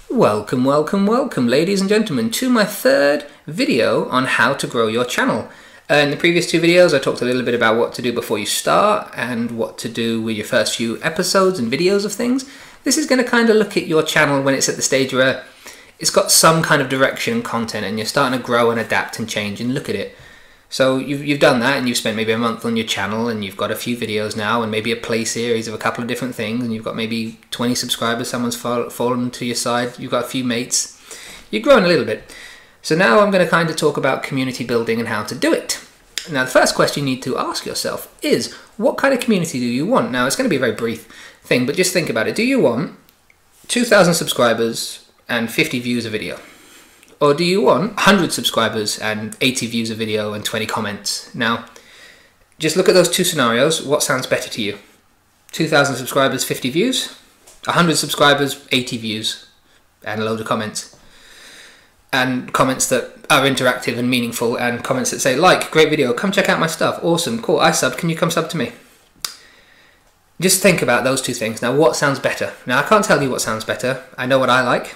Welcome, welcome, welcome, ladies and gentlemen, to my third video on how to grow your channel. In the previous two videos, I talked a little bit about what to do before you start and what to do with your first few episodes and videos of things. This is going to kind of look at your channel when it's at the stage where it's got some kind of direction and content and you're starting to grow and adapt and change and look at it. So you've done that and you've spent maybe a month on your channel and you've got a few videos now and maybe a play series of a couple of different things and you've got maybe 20 subscribers, someone's fallen to your side, you've got a few mates, you're growing a little bit. So now I'm going to kind of talk about community building and how to do it. Now the first question you need to ask yourself is, what kind of community do you want? Now it's going to be a very brief thing, but just think about it. Do you want 2,000 subscribers and 50 views a video? Or do you want 100 subscribers and 80 views a video and 20 comments? Now, just look at those two scenarios. What sounds better to you? 2,000 subscribers, 50 views? 100 subscribers, 80 views and a load of comments? And comments that are interactive and meaningful and comments that say, like, great video, come check out my stuff, awesome, cool, I subbed, can you come sub to me? Just think about those two things. Now, what sounds better? Now, I can't tell you what sounds better. I know what I like.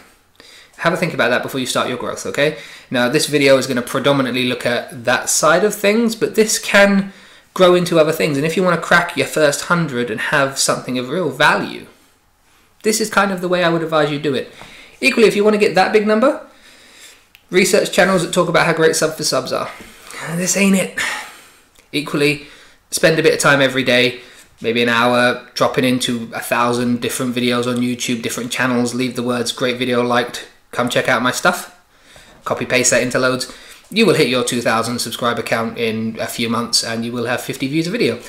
Have a think about that before you start your growth, okay? Now, this video is going to predominantly look at that side of things, but this can grow into other things. And if you want to crack your first 100 and have something of real value, this is kind of the way I would advise you do it. Equally, if you want to get that big number, research channels that talk about how great sub for subs are. This ain't it. Equally, spend a bit of time every day, maybe an hour, dropping into 1,000 different videos on YouTube, different channels, leave the words great video liked, come check out my stuff, copy paste that into loads. You will hit your 2,000 subscriber count in a few months and you will have 50 views a video.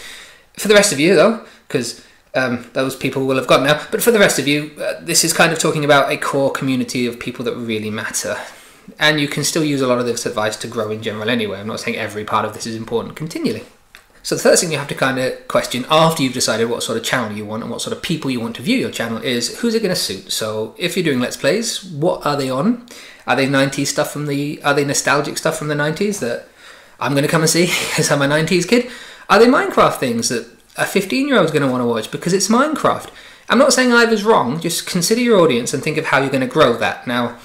For the rest of you though, because those people will have gone now, but for the rest of you, this is kind of talking about a core community of people that really matter. And you can still use a lot of this advice to grow in general anyway. I'm not saying every part of this is important continually. So the first thing you have to kind of question after you've decided what sort of channel you want and what sort of people you want to view your channel is, who's it going to suit? So if you're doing Let's Plays, what are they on? Are they 90s stuff are they nostalgic stuff from the 90s that I'm going to come and see because I'm a 90s kid? Are they Minecraft things that a 15-year-old's going to want to watch because it's Minecraft? I'm not saying either's wrong, just consider your audience and think of how you're going to grow that. Now,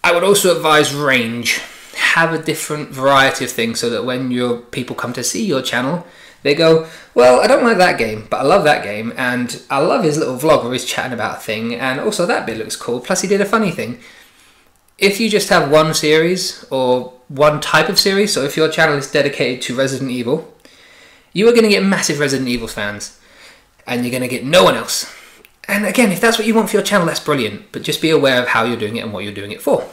I would also advise range. Have a different variety of things so that when your people come to see your channel, they go, well, I don't like that game, but I love that game, and I love his little vlog where he's chatting about a thing, and also that bit looks cool, plus he did a funny thing. If you just have one series or one type of series, so if your channel is dedicated to Resident Evil, you are going to get massive Resident Evil fans, and you're going to get no one else. And again, if that's what you want for your channel, that's brilliant, but just be aware of how you're doing it and what you're doing it for.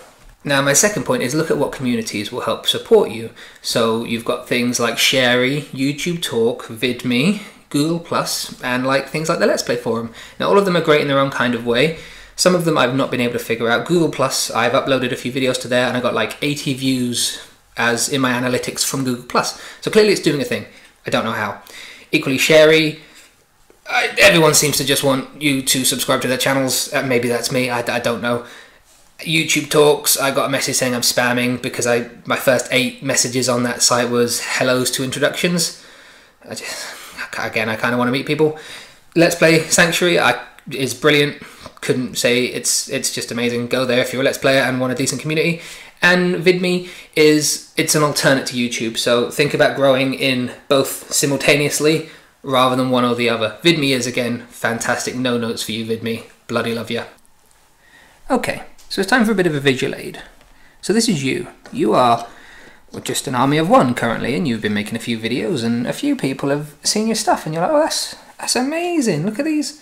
Now, my second point is look at what communities will help support you. So you've got things like Sharey, YouTube Talk, VidMe, Google+, and like things like the Let's Play forum. Now, all of them are great in their own kind of way. Some of them I've not been able to figure out. Google+, I've uploaded a few videos to there and I got like 80 views as in my analytics from Google+. So clearly it's doing a thing. I don't know how. Equally, Sharey, everyone seems to just want you to subscribe to their channels. Maybe that's me, I don't know. YouTube Talks, I got a message saying I'm spamming because my first 8 messages on that site was hellos to introductions. Again, I kind of want to meet people. Let's Play Sanctuary is brilliant. Couldn't say it's just amazing. Go there if you're a Let's Player and want a decent community. And VidMe it's an alternate to YouTube, so think about growing in both simultaneously rather than one or the other. VidMe is, again, fantastic. No notes for you, VidMe. Bloody love you. Okay. So it's time for a bit of a visual aid. So this is you. You are just an army of one currently, and you've been making a few videos, and a few people have seen your stuff, and you're like, oh, that's amazing. Look at these.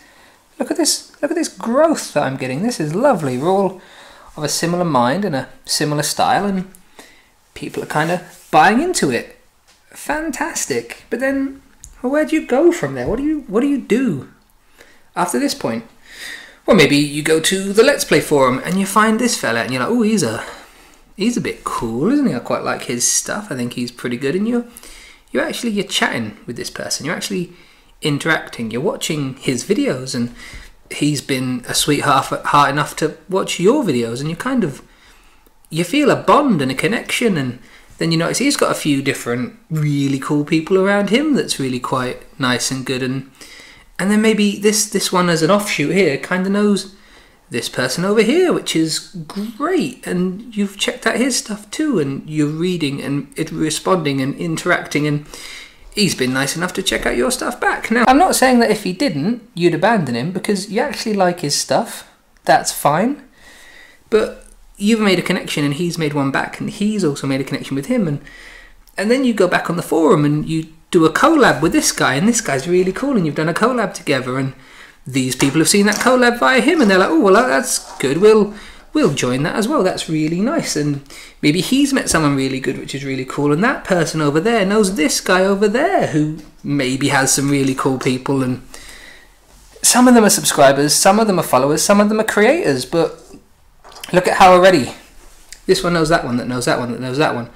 Look at this growth that I'm getting. This is lovely. We're all of a similar mind and a similar style, and people are kind of buying into it. Fantastic. But then, well, where do you go from there? What do you do after this point? Well, maybe you go to the Let's Play forum and you find this fella and you're like, oh, he's a bit cool, isn't he? I quite like his stuff. I think he's pretty good. And you're chatting with this person. You're actually interacting. You're watching his videos, and he's been a sweetheart enough to watch your videos, and you feel a bond and a connection. And then you notice he's got a few different really cool people around him that's really quite nice and good. And then maybe this one as an offshoot here kind of knows this person over here, which is great, and you've checked out his stuff too, and you're reading and responding and interacting, and he's been nice enough to check out your stuff back. Now, I'm not saying that if he didn't, you'd abandon him, because you actually like his stuff. That's fine. But you've made a connection and he's made one back, and he's also made a connection with him, and then you go back on the forum and you do a collab with this guy, and this guy's really cool, and you've done a collab together, and these people have seen that collab via him, and they're like, oh, well, that's good, we'll join that as well, that's really nice. And maybe he's met someone really good, which is really cool, and that person over there knows this guy over there who maybe has some really cool people, and some of them are subscribers, some of them are followers, some of them are creators. But look at how already this one knows that one, that knows that one, that knows that one.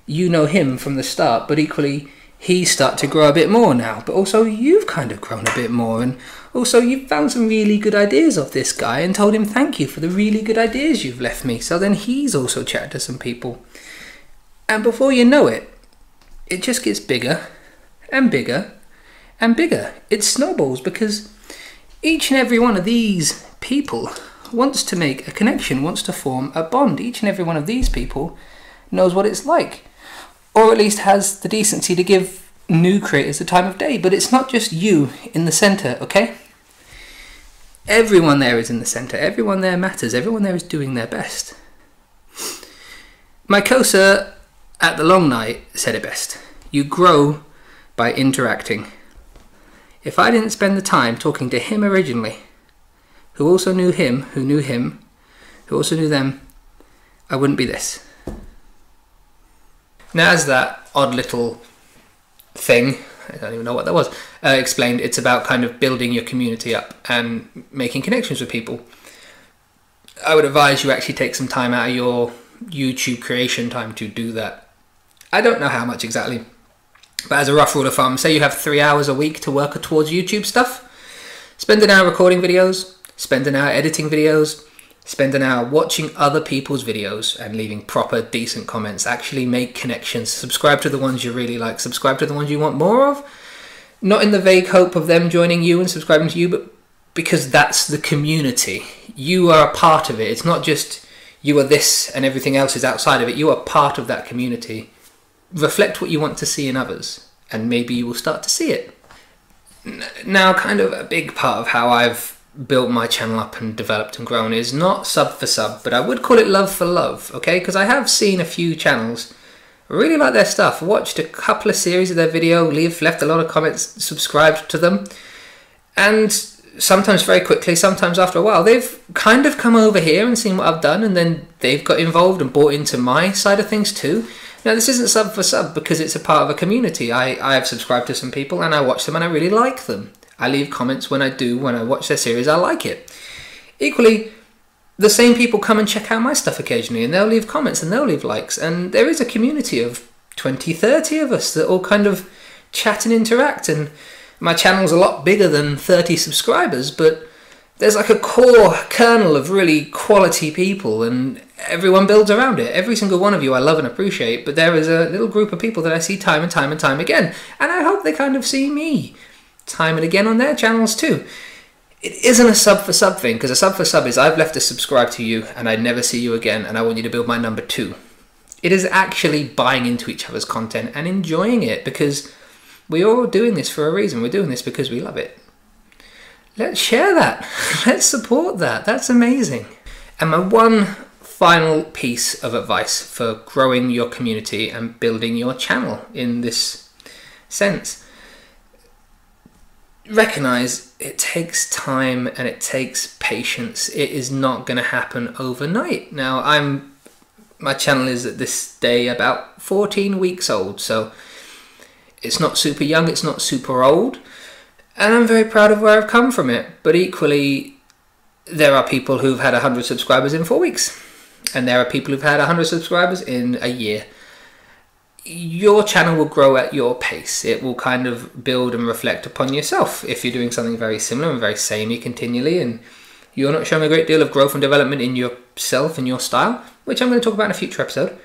You know him from the start, but equally he's started to grow a bit more now, but also you've kind of grown a bit more, and also you've found some really good ideas of this guy and told him thank you for the really good ideas you've left me. So then he's also chatted to some people, and before you know it, it just gets bigger and bigger and bigger. It snowballs, because each and every one of these people wants to make a connection, wants to form a bond. Each and every one of these people knows what it's like, or at least has the decency to give new creators the time of day. But it's not just you in the center, okay? Everyone there is in the center. Everyone there matters. Everyone there is doing their best. My co-sir at the long night said it best. You grow by interacting. If I didn't spend the time talking to him originally, who also knew him, who knew him, who also knew them, I wouldn't be this. Now, as that odd little thing, I don't even know what that was, explained, it's about kind of building your community up and making connections with people. I would advise you actually take some time out of your YouTube creation time to do that. I don't know how much exactly, but as a rough rule of thumb, say you have 3 hours a week to work towards YouTube stuff. Spend an hour recording videos, spend an hour editing videos, spend an hour watching other people's videos and leaving proper, decent comments. Actually make connections. Subscribe to the ones you really like. Subscribe to the ones you want more of. Not in the vague hope of them joining you and subscribing to you, but because that's the community. You are a part of it. It's not just you are this and everything else is outside of it. You are part of that community. Reflect what you want to see in others, and maybe you will start to see it. Now, kind of a big part of how I've built my channel up and developed and grown is not sub for sub, but I would call it love for love, okay? Because I have seen a few channels, really like their stuff, watched a couple of series of their video, left a lot of comments, subscribed to them, and sometimes very quickly, sometimes after a while, they've kind of come over here and seen what I've done, and then they've got involved and bought into my side of things too. Now, this isn't sub for sub because it's a part of a community. I have subscribed to some people and I watch them and I really like them. I leave comments when I watch their series, I like it. Equally, the same people come and check out my stuff occasionally, and they'll leave comments and they'll leave likes, and there is a community of 20, 30 of us that all kind of chat and interact, and my channel's a lot bigger than 30 subscribers, but there's like a core kernel of really quality people, and everyone builds around it. Every single one of you I love and appreciate, but there is a little group of people that I see time and time and time again, and I hope they kind of see me time and again on their channels too. It isn't a sub for sub thing, because a sub for sub is I've left a subscribe to you and I never see you again and I want you to build my number 2. It is actually buying into each other's content and enjoying it, because we're all doing this for a reason. We're doing this because we love it. Let's share that. Let's support that. That's amazing. And my one final piece of advice for growing your community and building your channel in this sense: recognize it takes time and it takes patience. It is not going to happen overnight. Now, my channel is at this day about 14 weeks old, so it's not super young, it's not super old, and I'm very proud of where I've come from it. But equally, there are people who've had 100 subscribers in 4 weeks, and there are people who've had 100 subscribers in a year. Your channel will grow at your pace. It will kind of build and reflect upon yourself. If you're doing something very similar and very samey continually, and you're not showing a great deal of growth and development in yourself and your style, which I'm going to talk about in a future episode,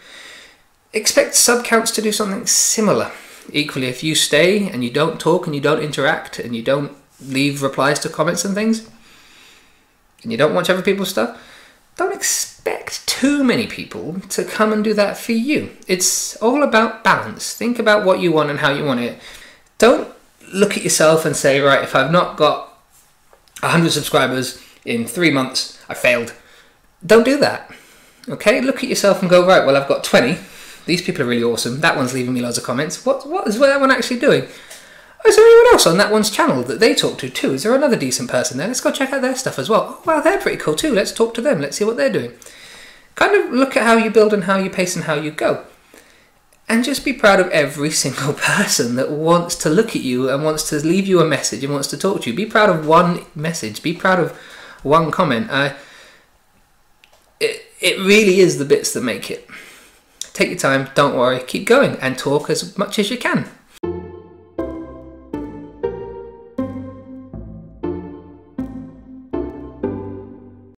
expect sub counts to do something similar. Equally, if you stay and you don't talk and you don't interact and you don't leave replies to comments and things, and you don't watch other people's stuff, don't expect too many people to come and do that for you. It's all about balance. Think about what you want and how you want it. Don't look at yourself and say, right, if I've not got 100 subscribers in 3 months, I failed. Don't do that. Okay, look at yourself and go, right, well, I've got 20. These people are really awesome. That one's leaving me loads of comments. What is that one actually doing? Oh, is there anyone else on that one's channel that they talk to too? Is there another decent person there? Let's go check out their stuff as well. Oh, well, they're pretty cool too. Let's talk to them. Let's see what they're doing. Kind of look at how you build and how you pace and how you go. And just be proud of every single person that wants to look at you and wants to leave you a message and wants to talk to you. Be proud of one message. Be proud of one comment. It really is the bits that make it. Take your time, don't worry, keep going and talk as much as you can.